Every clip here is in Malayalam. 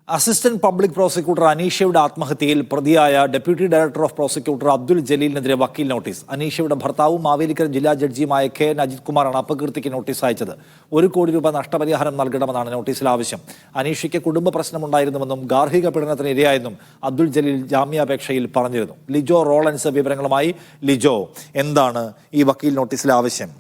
അസിസ്റ്റന്റ് പബ്ലിക് പ്രോസിക്യൂട്ടർ അനീഷയുടെ ആത്മഹത്യയിൽ പ്രതിയായ deputy director of prosecutor Abdul ജലീലിനെതിരെ വക്കീൽ നോട്ടീസ്. അനീഷയുടെ ഭർത്താവും മാവേലിക്കര ജില്ലാ ജഡ്ജിയുമായ കെ.എൻ. അജിത് കുമാറാണ് അപകീർത്തിക്ക് നോട്ടീസ് അയച്ചത്. 1 കോടി രൂപ നഷ്ടപരിഹാരം നൽകണമെന്നാണ് നോട്ടീസിൽ ആവശ്യം. അനീഷയ്ക്ക് കുടുംബ പ്രശ്നമുണ്ടായിരുന്നുവെന്നും ഗാർഹിക പീഡനത്തിന് ഇരയായെന്നും അബ്ദുൽ ജലീൽ ജാമ്യാപേക്ഷയിൽ പറഞ്ഞിരുന്നു. ലിജോ റോളൻസ് വിവരങ്ങളുമായി. ലിജോ, എന്താണ് ഈ വക്കീൽ നോട്ടീസിലെ ആവശ്യം?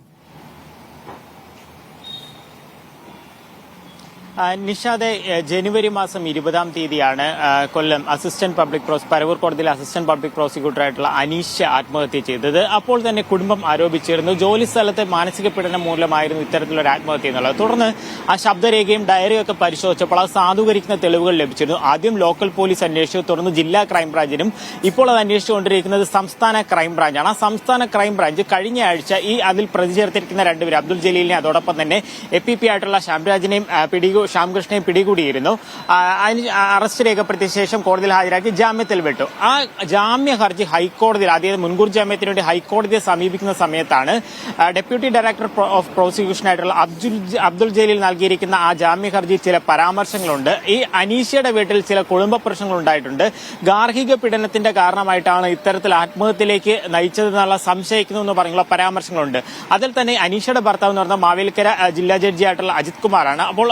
നിഷാദെ, ജനുവരി മാസം 20-ാം തീയതിയാണ് കൊല്ലം പരവൂർ കോടതിയിലെ അസിസ്റ്റന്റ് പബ്ലിക് പ്രോസിക്യൂട്ടറായിട്ടുള്ള അനീഷ ആത്മഹത്യ ചെയ്തത്. അപ്പോൾ തന്നെ കുടുംബം ആരോപിച്ചിരുന്നു ജോലി സ്ഥലത്തെ മാനസിക പീഡനം മൂലമായിരുന്നു ഇത്തരത്തിലൊരു ആത്മഹത്യ എന്നുള്ളത്. തുടർന്ന് ആ ശബ്ദരേഖയും ഡയറിയും ഒക്കെ പരിശോധിച്ചപ്പോൾ അത് സാധൂകരിക്കുന്ന തെളിവുകൾ ലഭിച്ചിരുന്നു. ആദ്യം ലോക്കൽ പോലീസ് അന്വേഷിച്ചു, തുടർന്ന് ജില്ലാ ക്രൈംബ്രാഞ്ചിനും ഇപ്പോൾ അത് അന്വേഷിച്ചുകൊണ്ടിരിക്കുന്നത് സംസ്ഥാന ക്രൈംബ്രാഞ്ചാണ്. ആ സംസ്ഥാന ക്രൈംബ്രാഞ്ച് കഴിഞ്ഞ ആഴ്ച അതിൽ പ്രതി ചേർത്തിരിക്കുന്ന രണ്ടുപേരും അബ്ദുൽ ജലീലിനെ അതോടൊപ്പം തന്നെ APP ആയിട്ടുള്ള ശ്യാംകൃഷ്ണയെ പിടികൂടിയിരുന്നു. അറസ്റ്റ് രേഖപ്പെടുത്തിയ ശേഷം കോടതിയിൽ ഹാജരാക്കി ജാമ്യത്തിൽ വിട്ടു. ആ ജാമ്യ ഹർജി ഹൈക്കോടതിയിൽ, അതായത് മുൻകൂർ ജാമ്യത്തിന് വേണ്ടി ഹൈക്കോടതിയെ സമീപിക്കുന്ന സമയത്താണ് ഡെപ്യൂട്ടി ഡയറക്ടർ ഓഫ് പ്രോസിക്യൂഷനായിട്ടുള്ള അബ്ദുൽ ജലീൽ നൽകിയിരിക്കുന്ന ആ ജാമ്യ ഹർജിയിൽ ചില പരാമർശങ്ങളുണ്ട്. ഈ അനീഷയുടെ വീട്ടിൽ ചില കുടുംബ പ്രശ്നങ്ങൾ ഉണ്ടായിട്ടുണ്ട്. ഗാർഹിക പീഡനത്തിന്റെ കാരണമായിട്ടാണ് ഇത്തരത്തിൽ ആത്മഹത്യയിലേക്ക് നയിച്ചതെന്നുള്ള സംശയിക്കുന്നു എന്ന് പറഞ്ഞുള്ള പരാമർശങ്ങളുണ്ട്. അതിൽ തന്നെ അനീഷയുടെ ഭർത്താവ് എന്ന് പറഞ്ഞ മാവേലിക്കര ജില്ലാ ജഡ്ജിയായിട്ടുള്ള അജിത് കുമാറാണ്. അപ്പോൾ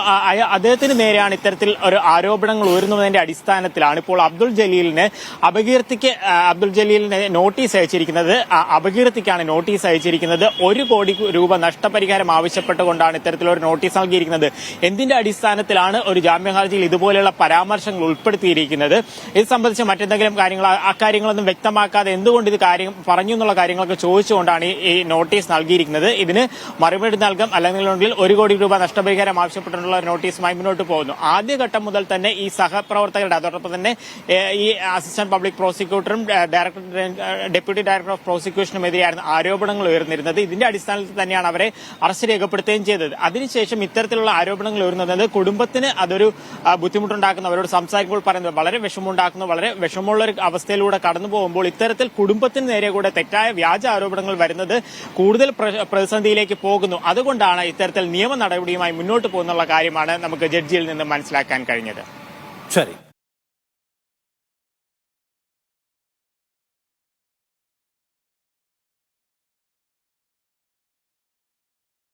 അദ്ദേഹത്തിന് നേരെയാണ് ഇത്തരത്തിൽ ഒരു ആരോപണങ്ങൾ ഉയർന്നതിന്റെ അടിസ്ഥാനത്തിലാണ് ഇപ്പോൾ അബ്ദുൽ ജലീലിന് നോട്ടീസ് അയച്ചിരിക്കുന്നത്. അപകീർത്തിക്കാണ് നോട്ടീസ് അയച്ചിരിക്കുന്നത്. 1 കോടി രൂപ നഷ്ടപരിഹാരം ആവശ്യപ്പെട്ടുകൊണ്ടാണ് ഇത്തരത്തിലൊരു നോട്ടീസ് നൽകിയിരിക്കുന്നത്. എന്തിന്റെ അടിസ്ഥാനത്തിലാണ് ഒരു ജാമ്യ ഹർജിയിൽ ഇതുപോലെയുള്ള പരാമർശങ്ങൾ ഉൾപ്പെടുത്തിയിരിക്കുന്നത്? ഇത് സംബന്ധിച്ച് മറ്റെന്തെങ്കിലും അക്കാര്യങ്ങളൊന്നും വ്യക്തമാക്കാതെ എന്തുകൊണ്ട് ഇത് പറഞ്ഞു എന്നുള്ള കാര്യങ്ങളൊക്കെ ചോദിച്ചുകൊണ്ടാണ് ഈ നോട്ടീസ് നൽകിയിരിക്കുന്നത്. ഇതിന് മറുപടി നൽകാം, അല്ലെങ്കിൽ 1 കോടി രൂപ നഷ്ടപരിഹാരം ആവശ്യപ്പെട്ടുള്ള നോട്ടീസുമായി മുന്നോട്ട് പോകുന്നു. ആദ്യഘട്ടം മുതൽ തന്നെ ഈ സഹപ്രവർത്തകരുടെ, അതോടൊപ്പം തന്നെ ഈ അസിസ്റ്റന്റ് പബ്ലിക് പ്രോസിക്യൂട്ടറും ഡെപ്യൂട്ടി ഡയറക്ടർ ഓഫ് പ്രോസിക്യൂഷനുമെതിരെയായിരുന്നു ആരോപണങ്ങൾ ഉയർന്നിരുന്നത്. ഇതിന്റെ അടിസ്ഥാനത്തിൽ തന്നെയാണ് അവരെ അറസ്റ്റ് രേഖപ്പെടുത്തുകയും ചെയ്തത്. അതിനുശേഷം ഇത്തരത്തിലുള്ള ആരോപണങ്ങൾ ഉയർന്നത് കുടുംബത്തിന് അതൊരു ബുദ്ധിമുട്ടുണ്ടാക്കുന്നു. അവരോട് സംസാരിക്കുമ്പോൾ പറയുന്നത് വളരെ വിഷമമുണ്ടാക്കുന്നു. വളരെ വിഷമമുള്ള ഒരു അവസ്ഥയിലൂടെ കടന്നു പോകുമ്പോൾ ഇത്തരത്തിൽ കുടുംബത്തിന് നേരെ കൂടെ തെറ്റായ വ്യാജ ആരോപണങ്ങൾ വരുന്നത് കൂടുതൽ പ്രതിസന്ധിയിലേക്ക് പോകുന്നു. അതുകൊണ്ടാണ് ഇത്തരത്തിൽ നിയമ നടപടിയുമായി മുന്നോട്ട് പോകുന്നുള്ള കാര്യമാണ് നമുക്ക് ജഡ്ജിയിൽ നിന്ന് മനസ്സിലാക്കാൻ കഴിഞ്ഞത്. ശരി.